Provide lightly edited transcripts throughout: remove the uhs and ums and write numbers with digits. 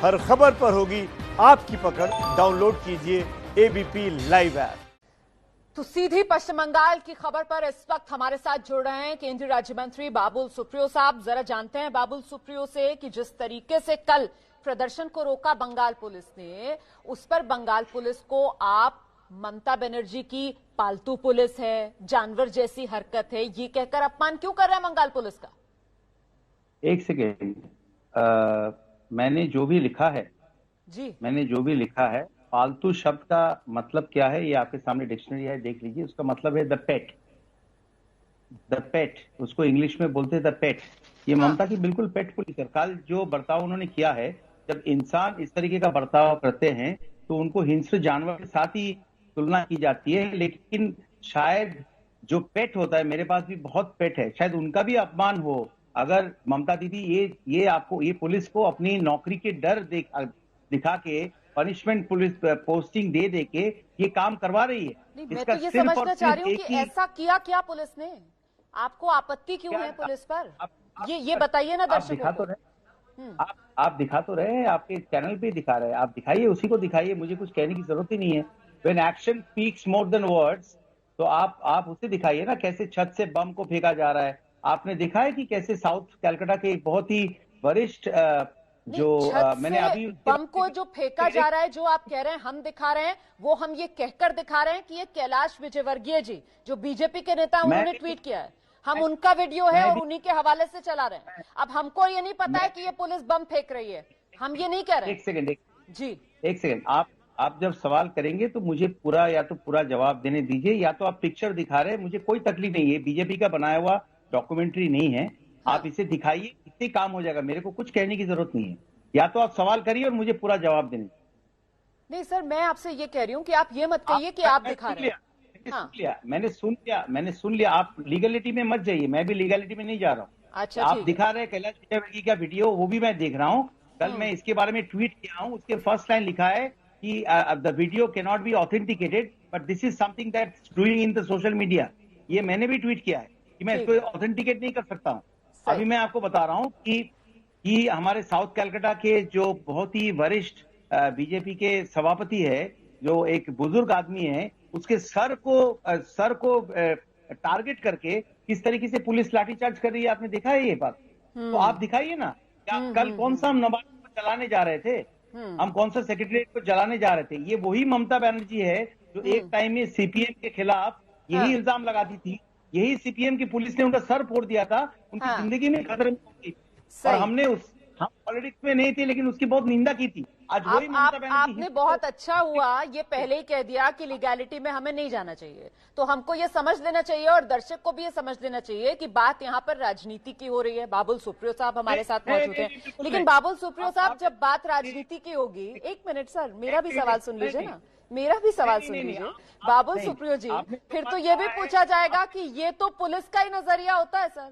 हर खबर पर होगी आपकी पकड़। डाउनलोड कीजिए एबीपी लाइव ऐप। तो सीधी पश्चिम बंगाल की खबर पर इस वक्त हमारे साथ जुड़ रहे हैं केंद्रीय राज्य मंत्री बाबुल सुप्रियो साहब। जरा जानते हैं बाबुल सुप्रियो से कि जिस तरीके से कल प्रदर्शन को रोका बंगाल पुलिस ने, उस पर बंगाल पुलिस को आप ममता बनर्जी की पालतू पुलिस है, जानवर जैसी हरकत है, ये कहकर अपमान क्यों कर रहे हैं बंगाल पुलिस का? एक सेकेंड, मैंने जो भी लिखा है पालतू शब्द का मतलब क्या है ये आपके सामने डिक्शनरी है, देख लीजिए। उसका मतलब है द पेट, उसको इंग्लिश में बोलते हैं द पेट। ये ममता की बिल्कुल पेट पुलिस है। कल जो बर्ताव उन्होंने किया है, जब इंसान इस तरीके का बर्ताव करते हैं तो उनको हिंस्र जानवर के साथ ही तुलना की जाती है, लेकिन शायद जो पेट होता है, मेरे पास भी बहुत पेट है, शायद उनका भी अपमान हो अगर ममता दीदी ये आपको, ये पुलिस को अपनी नौकरी के डर दिखा के पनिशमेंट पुलिस पोस्टिंग दे के ये काम करवा रही है। नहीं, मैं तो ये समझना चाह रही हूँ कि ऐसा किया क्या पुलिस ने? आपको आपत्ति क्यों है पुलिस पर? ये बताइए ना दर्शकों को। आप दिखा तो रहे हैं, आपके चैनल पे दिखा रहे हैं, आप दिखाइए, उसी को दिखाइए, मुझे कुछ कहने की जरूरत ही नहीं है। When action speaks more than words, तो आप उसे दिखाइए ना, कैसे छत से बम को फेंका जा रहा है। आपने देखा है कि कैसे साउथ कलकत्ता के एक बहुत ही वरिष्ठ मैंने अभी बम को जो फेंका जा रहा है, जो आप कह रहे हैं हम दिखा रहे हैं, वो हम ये कहकर दिखा रहे हैं कि ये कैलाश विजयवर्गीय जी जो बीजेपी के नेता, उन्होंने ट्वीट किया है, हम उनका वीडियो है और उन्हीं के हवाले से चला रहे हैं। अब हमको ये नहीं पता है कि ये पुलिस बम फेंक रही है, हम ये नहीं कह रहे हैं। एक सेकंड, आप जब सवाल करेंगे तो मुझे पूरा जवाब देने दीजिए। या तो आप पिक्चर दिखा रहे हैं, मुझे कोई तकलीफ नहीं है, बीजेपी का बनाया हुआ डॉक्यूमेंट्री नहीं है। हाँ। आप इसे दिखाइए, इससे काम हो जाएगा, मेरे को कुछ कहने की जरूरत नहीं है। या तो आप सवाल करिए और मुझे पूरा जवाब देने। नहीं सर, मैं आपसे ये कह रही हूँ कि आप ये मत कहिए कि आप दिखा रहे हैं। हाँ। मैंने सुन लिया। आप लीगलिटी में मत जाइए, मैं भी लीगलिटी में नहीं जा रहा हूँ। अच्छा, आप दिखा रहे हैं कैलाश विजयवर्गीय का वीडियो, वो भी मैं देख रहा हूँ। कल मैं इसके बारे में ट्वीट किया हूँ, उसके फर्स्ट लाइन लिखा है कि the video can not be authenticated but this is something that's doing in the social media. ये मैंने भी ट्वीट किया है कि मैं इसको ऑथेंटिकेट नहीं कर सकता हूँ। अभी मैं आपको बता रहा हूँ कि हमारे साउथ कलकत्ता के जो बहुत ही वरिष्ठ बीजेपी के सभापति है, जो एक बुजुर्ग आदमी है, उसके सर को टारगेट करके किस तरीके से पुलिस लाठीचार्ज कर रही है, आपने देखा है ये बात? तो आप दिखाइए ना। कल कौन सा हम नवाज को जलाने जा रहे थे, हम कौन सा सेक्रेटरीट को जलाने जा रहे थे? ये वही ममता बनर्जी है जो एक टाइम में सीपीएम के खिलाफ यही इल्जाम लगाती थी। यही सीपीएम की पुलिस ने उनका सर फोड़ दिया था, उनकी जिंदगी में खतरे में थी। और हम पॉलिटिक्स में नहीं थे, लेकिन उसकी बहुत निंदा की थी। आज वही ममता बनर्जी। आपने बहुत अच्छा हुआ ये पहले ही कह दिया कि लीगैलिटी में हमें नहीं जाना चाहिए। तो हमको ये समझ लेना चाहिए और दर्शक को भी ये समझ लेना चाहिए कि बात यहाँ पर राजनीति की हो रही है। बाबुल सुप्रियो साहब हमारे साथ मौजूद हैं, लेकिन बाबुल सुप्रियो साहब, जब बात राजनीति की होगी, एक मिनट सर, मेरा भी सवाल सुन लीजिए ना, मेरा भी सवाल सुन लीजिए बाबुल सुप्रियो जी। फिर तो ये भी पूछा जाएगा कि ये तो पुलिस का ही नजरिया होता है सर,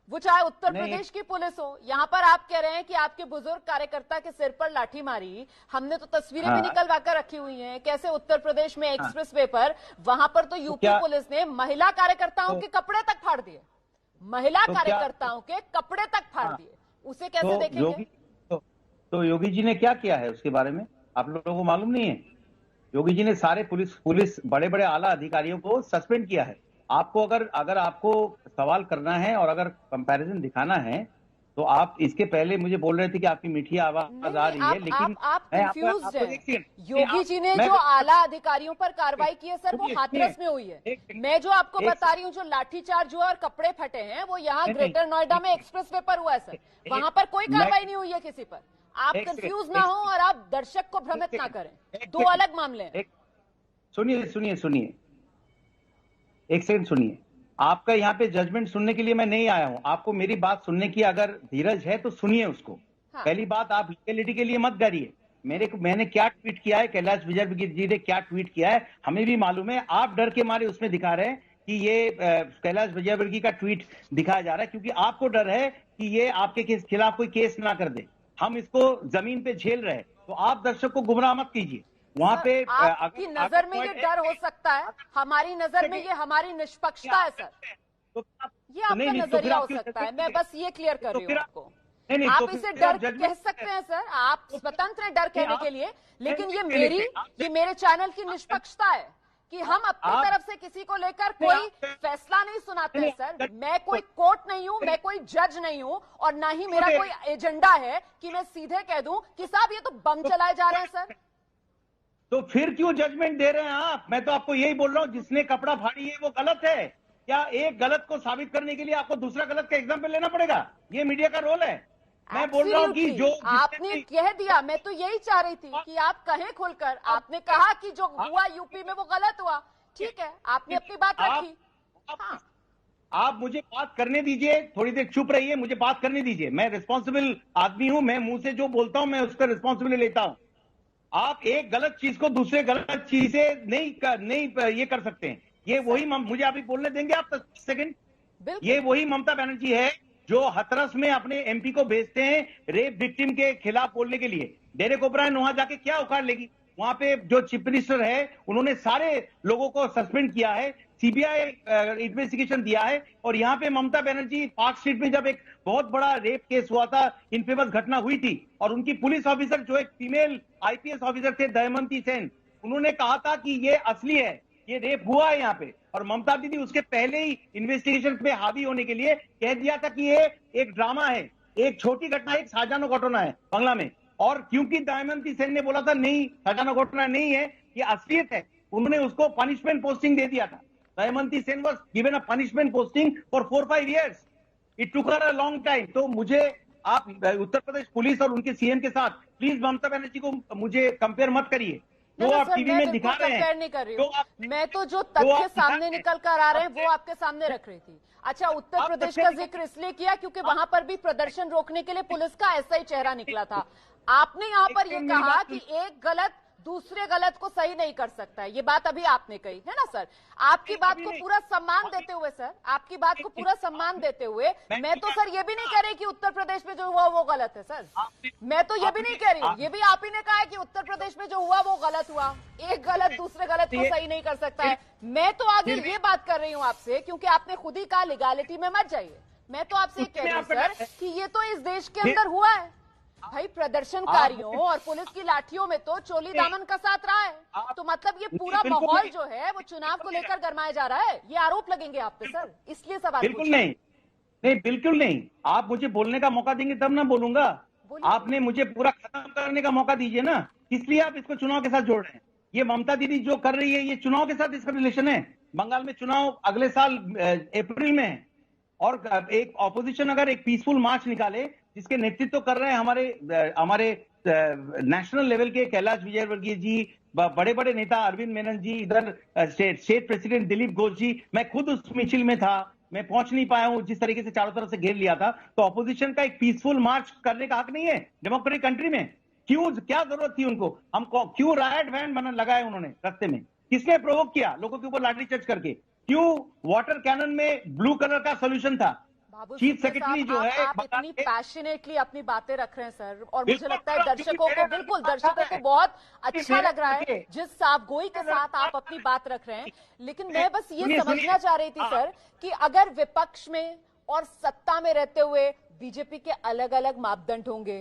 वो चाहे उत्तर प्रदेश की पुलिस हो। यहाँ पर आप कह रहे हैं कि आपके बुजुर्ग कार्यकर्ता के सिर पर लाठी मारी, हमने तो तस्वीरें भी निकलवा कर रखी हुई हैं, कैसे उत्तर प्रदेश में एक्सप्रेस वे पर, वहां पर तो यूपी पुलिस ने महिला कार्यकर्ताओं के कपड़े तक फाड़ दिए, महिला कार्यकर्ताओं के कपड़े तक फाड़ दिए। उसे कैसे देखेंगे? तो योगी जी ने क्या किया है उसके बारे में आप लोगों को मालूम नहीं है? योगी जी ने सारे पुलिस बड़े बड़े आला अधिकारियों को सस्पेंड किया है। आपको अगर आपको सवाल करना है और अगर कंपैरिजन दिखाना है, तो आप इसके पहले मुझे बोल रहे थे कि आपकी मीठी आवाज आ रही है, लेकिन आप कंफ्यूज्ड हैं। योगी जी ने जो आला अधिकारियों पर कार्रवाई की है सर, वो हाथरस में हुई है। मैं जो आपको बता रही हूँ, जो लाठीचार्ज हुआ और कपड़े फटे हैं, वो यहाँ ग्रेटर नोएडा में एक्सप्रेस वे पर हुआ है सर। वहां पर कोई कार्रवाई नहीं हुई है किसी पर। आप कंफ्यूज ना हो और आप दर्शक को भ्रमित ना करें, दो अलग मामले हैं। सुनिए, एक सेकंड सुनिए। आपका यहाँ पे जजमेंट सुनने के लिए मैं नहीं आया हूँ, आपको मेरी बात सुनने की अगर धीरज है तो सुनिए उसको। हाँ। पहली बात, आप लीगलिटी के लिए मत डरिए। मैंने क्या ट्वीट किया है, कैलाश विजयवर्गीय जी ने क्या ट्वीट किया है, हमें भी मालूम है। आप डर के मारे उसमें दिखा रहे हैं कि ये कैलाश विजयवर्गीय का ट्वीट दिखाया जा रहा है, क्योंकि आपको डर है कि ये आपके खिलाफ कोई केस ना कर दे। हम इसको जमीन पे झेल रहे हैं, तो आप दर्शक को गुमराह मत कीजिए। वहां पे आपकी नजर में ये डर हो सकता है, हमारी नजर में ये हमारी निष्पक्षता है सर। ये आपका नजरिया हो सकता है, मैं बस ये क्लियर कर रही हूँ आपको। नहीं नहीं, आप तो इसे फिर डर judgment कह सकते हैं सर, आप स्वतंत्र हैं डर कहने के लिए, लेकिन ये मेरे चैनल की निष्पक्षता है कि हम अपनी तरफ से किसी को लेकर कोई फैसला नहीं सुनाते हैं सर। मैं कोई कोर्ट नहीं हूं, मैं कोई जज नहीं हूं, और ना ही मेरा कोई एजेंडा है कि मैं सीधे कह दूं कि साहब ये तो बम चलाए जा रहे हैं सर। तो फिर क्यों जजमेंट दे रहे हैं आप? मैं तो आपको यही बोल रहा हूं, जिसने कपड़ा फाड़ी है वो गलत है। क्या एक गलत को साबित करने के लिए आपको दूसरा गलत का एग्जाम्पल लेना पड़ेगा? ये मीडिया का रोल है। मैं बोल रहा हूं कि जो आपने कह दिया, मैं तो यही चाह रही थी कि आप कहें खुलकर। आपने कहा कि जो हुआ यूपी में वो गलत हुआ, ठीक है, आपने अपनी बात रखी। हाँ। आप मुझे बात करने दीजिए, थोड़ी देर चुप रहिए, मुझे बात करने दीजिए। मैं रिस्पॉन्सिबल आदमी हूं, मैं मुंह से जो बोलता हूं मैं उसका रिस्पॉन्सिबिलिटी लेता हूं। आप एक गलत चीज को दूसरे गलत चीज से नहीं ये कर सकते हैं। ये वही मुझे अभी बोलने देंगे आप 10 सेकंड? ये वही ममता बनर्जी है जो हथरस में अपने एमपी को भेजते हैं रेप विक्टिम के खिलाफ बोलने के लिए। डेरेक ओब्रायन वहां जाके क्या उखाड़ लेगी? वहां पे जो चीफ मिनिस्टर है उन्होंने सारे लोगों को सस्पेंड किया है, सीबीआई इन्वेस्टिगेशन दिया है, और यहाँ पे ममता बनर्जी पार्क स्ट्रीट में जब एक बहुत बड़ा रेप केस हुआ था, इनफेमस घटना हुई थी, और उनकी पुलिस ऑफिसर जो एक फीमेल आईपीएस ऑफिसर थे दमयंती सेन, उन्होंने कहा था कि ये असली है, ये रेप हुआ है यहाँ पे। और ममता दीदी उसके पहले ही इन्वेस्टिगेशन पे हावी होने के लिए कह दिया था कि ये एक ड्रामा है, एक छोटी घटना, एक साजानो घटना है बांग्ला में। और क्योंकि दमयंती सेन ने बोला था नहीं साजानो घटना नहीं है, ये असलियत है, उन्होंने उसको पनिशमेंट पोस्टिंग दे दिया था। Damayanti Sen was given a punishment posting for 4-5 years। It took her a long time. तो मुझे आप उत्तर प्रदेश पुलिस और उनके सीएम के साथ प्लीज ममता बनर्जी को मुझे कंपेयर मत करिए। जो आप टीवी में दिखा रहे हैं, नहीं कर रही हूं। मैं तो जो तथ्य सामने निकल कर आ रहे हैं वो आपके सामने रख रही थी। अच्छा, उत्तर प्रदेश का जिक्र इसलिए किया क्योंकि वहां पर भी प्रदर्शन रोकने के लिए पुलिस का ऐसा ही चेहरा निकला था। आपने यहाँ पर ये कहा कि एक गलत दूसरे गलत को सही नहीं कर सकता है, ये बात अभी आपने कही है ना सर। आपकी बात को पूरा सम्मान देते हुए सर, आपकी बात को पूरा सम्मान देते हुए मैं तो सर ये भी नहीं कह रही कि उत्तर प्रदेश में जो हुआ वो गलत है सर। मैं तो ये भी नहीं कह रही हूँ, ये भी आप ही ने कहा है कि उत्तर प्रदेश में जो हुआ वो गलत हुआ, एक गलत दूसरे गलत को सही नहीं कर सकता है। मैं तो आगे ये बात कर रही हूँ आपसे, क्योंकि आपने खुद ही कहा लीगैलिटी में मत जाइए। मैं तो आपसे कह रही हूँ सर कि ये तो इस देश के अंदर हुआ है भाई, प्रदर्शनकारियों और पुलिस की लाठियों में तो चोली दामन का साथ रहा है। तो मतलब ये पूरा माहौल जो है वो चुनाव को लेकर गरमाया जा रहा है, ये आरोप लगेंगे आप पे सर, इसलिए सवाल बिल्कुल नहीं, नहीं बिल्कुल नहीं। आप मुझे बोलने का मौका देंगे तब ना बोलूंगा। आपने मुझे पूरा खत्म करने का मौका दीजिए ना, इसलिए आप इसको चुनाव के साथ जोड़ रहे हैं। ये ममता दीदी जो कर रही है ये चुनाव के साथ इसका रिलेशन है। बंगाल में चुनाव अगले साल अप्रैल में है, और एक ऑपोजिशन अगर एक पीसफुल मार्च निकाले जिसके नेतृत्व कर रहे हैं हमारे नेशनल लेवल के कैलाश विजयवर्गीय जी, बड़े बड़े नेता अरविंद मेनन जी, इधर स्टेट प्रेसिडेंट दिलीप घोष जी, मैं खुद उस मिছিল में था, मैं पहुंच नहीं पाया हूं, जिस तरीके से चारों तरफ से घेर लिया था। तो ऑपोजिशन का एक पीसफुल मार्च करने का हक नहीं है डेमोक्रेटिक कंट्री में? क्यों, क्या जरूरत थी उनको? हमको क्यों रायट वैन लगाया उन्होंने रास्ते में? किसने प्रोवोक किया लोगों के ऊपर लाठीचार्ज करके? क्यों वाटर कैनन में ब्लू कलर का सोल्यूशन था? चीफ सेक्रेटरी जो है, आप इतनी पैशनेटली अपनी बातें रख रहे हैं सर, और मुझे लगता है दर्शकों को, बिल्कुल दर्शकों को बहुत अच्छा लग रहा है जिस साफगोई के साथ आप अपनी बात रख रहे हैं। लेकिन मैं बस ये समझना चाह रही थी सर कि अगर विपक्ष में और सत्ता में रहते हुए बीजेपी के अलग अलग मापदंड होंगे,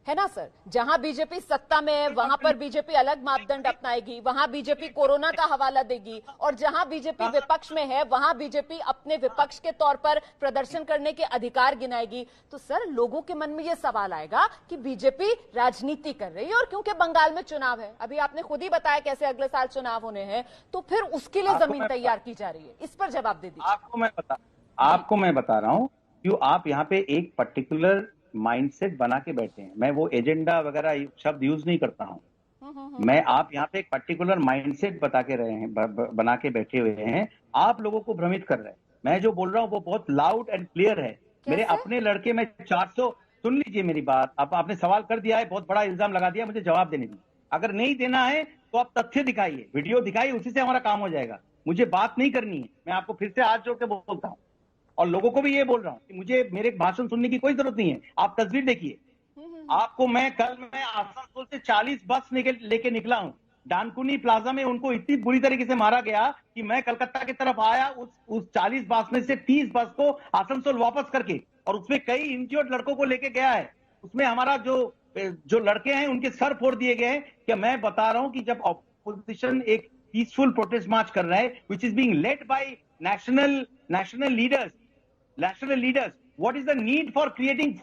है ना सर। जहां बीजेपी सत्ता में है वहां पर बीजेपी अलग मापदंड अपनाएगी, वहां बीजेपी कोरोना का हवाला देगी, और जहां बीजेपी विपक्ष में है वहां बीजेपी अपने विपक्ष के तौर पर प्रदर्शन करने के अधिकार गिनाएगी। तो सर लोगों के मन में यह सवाल आएगा कि बीजेपी राजनीति कर रही है, और क्योंकि बंगाल में चुनाव है, अभी आपने खुद ही बताया कैसे अगले साल चुनाव होने हैं, तो फिर उसके लिए जमीन तैयार की जा रही है। इस पर जवाब दे दीजिए। आपको मैं बता रहा हूं क्यों आप यहाँ पे एक पर्टिकुलर माइंडसेट बना के बैठे हैं। मैं वो एजेंडा वगैरह शब्द यूज नहीं करता हूं। मैं आप यहाँ पे एक पर्टिकुलर माइंडसेट बना के बैठे हुए हैं, आप लोगों को भ्रमित कर रहे हैं। मैं जो बोल रहा हूँ वो बहुत लाउड एंड क्लियर है। मेरे अपने लड़के में 400, सुन लीजिए मेरी बात, आपने सवाल कर दिया है, बहुत बड़ा इल्जाम लगा दिया, मुझे जवाब देने दीजिए। अगर नहीं देना है तो आप तथ्य दिखाइए, वीडियो दिखाइए, उसी से हमारा काम हो जाएगा। मुझे बात नहीं करनी है। मैं आपको फिर से हाथ जोड़ के बोलता हूँ, और लोगों को भी ये बोल रहा हूं कि मुझे मेरे भाषण सुनने की कोई जरूरत नहीं है। आप तस्वीर देखिए, आपको मैं आसनसोल से 40 बस लेके निकला हूं। डानकुनी प्लाजा में उनको इतनी बुरी तरीके से मारा गया कि मैं कलकत्ता की तरफ आया, उस 40 बस में से 30 बस को आसनसोल वापस करके और उसमें कई इंज्योर्ड लड़कों को लेके गया है। उसमें हमारा जो लड़के हैं उनके सर फोड़ दिए गए हैं। क्या मैं बता रहा हूं कि जब ऑपोजिशन एक पीसफुल प्रोटेस्ट मार्च कर रहा है, which is being led by national leaders, what is the need for creating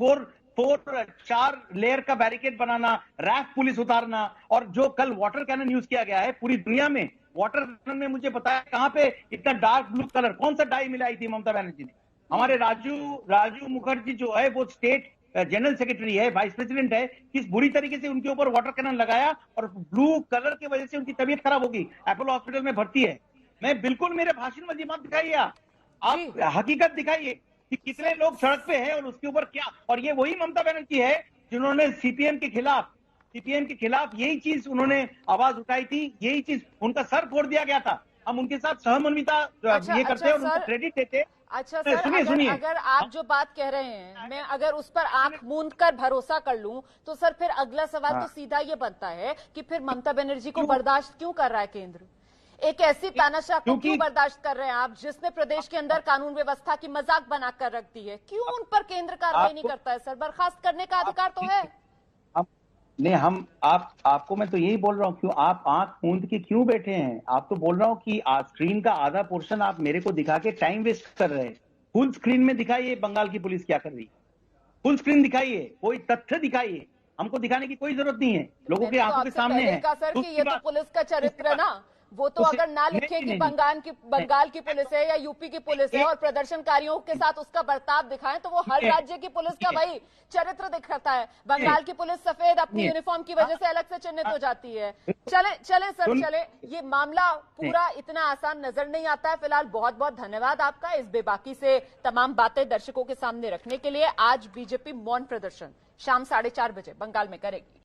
4 layer का बैरिकेड बनाना, रैफ पुलिस उतारना, और जो कल वाटर कैनन यूज किया गया है पूरी दुनिया में, वाटर कैनन में मुझे बताया कहां पे इतना डार्क ब्लू कलर, कौन सा डाई मिलाई थी ममता बनर्जी ने? हमारे राजू मुखर्जी जो है वो स्टेट जनरल सेक्रेटरी है, वाइस प्रेसिडेंट है, किस बुरी तरीके से उनके ऊपर वाटर कैनन लगाया और ब्लू कलर की वजह से उनकी तबीयत खराब होगी, अपोलो हॉस्पिटल में भर्ती है। मैं बिल्कुल, मेरे भाषण में मत दिखाइए, आप हकीकत दिखाइए कि कितने लोग सड़क पे हैं और उसके ऊपर क्या। और ये वही ममता बनर्जी है जिन्होंने सीपीएम के खिलाफ यही चीज उन्होंने आवाज उठाई थी, यही चीज उनका सर फोड़ दिया गया था। हम उनके साथ सहमर्मिता ये करते हैं और उनको क्रेडिट देते। अच्छा सर, अगर आप जो बात कह रहे हैं मैं अगर उस पर आंख मूंद कर भरोसा कर लूं तो सर फिर अगला सवाल तो सीधा ये बनता है कि फिर ममता बनर्जी को बर्दाश्त क्यों कर रहा है केंद्र? एक ऐसी तानाशाह को क्यों बर्दाश्त कर रहे हैं आप जिसने प्रदेश के अंदर कानून व्यवस्था की मजाक बनाकर रख दी है? क्यों उन पर केंद्र कार्रवाई नहीं करता है सर? बर्खास्त करने का अधिकार तो है। नहीं, आपको मैं तो यही बोल रहा हूँ, क्यों आप आंख मूंद के क्यों बैठे हैं? आप तो बोल रहा हूँ कि स्क्रीन का आधा पोर्शन आप मेरे को दिखा के टाइम वेस्ट कर रहे हैं। फुल स्क्रीन में दिखाइए बंगाल की पुलिस क्या कर रही है, फुल स्क्रीन दिखाइए, कोई तथ्य दिखाइए। हमको दिखाने की कोई जरूरत नहीं है, लोगों के आंखों के सामने है। सर कि ये तो पुलिस का चरित्र ना, वो तो अगर ना लिखे कि बंगाल की पुलिस है या यूपी की पुलिस है और प्रदर्शनकारियों के साथ उसका बर्ताव दिखाएं तो वो हर राज्य की पुलिस का भाई चरित्र दिखाता है। बंगाल की पुलिस सफेद अपनी यूनिफॉर्म की वजह से अलग से चिन्हित हो जाती है। चले, ये मामला पूरा इतना आसान नजर नहीं आता है। फिलहाल बहुत बहुत धन्यवाद आपका इस बेबाकी से तमाम बातें दर्शकों के सामने रखने के लिए। आज बीजेपी मौन प्रदर्शन शाम 4:30 बजे बंगाल में करेगी।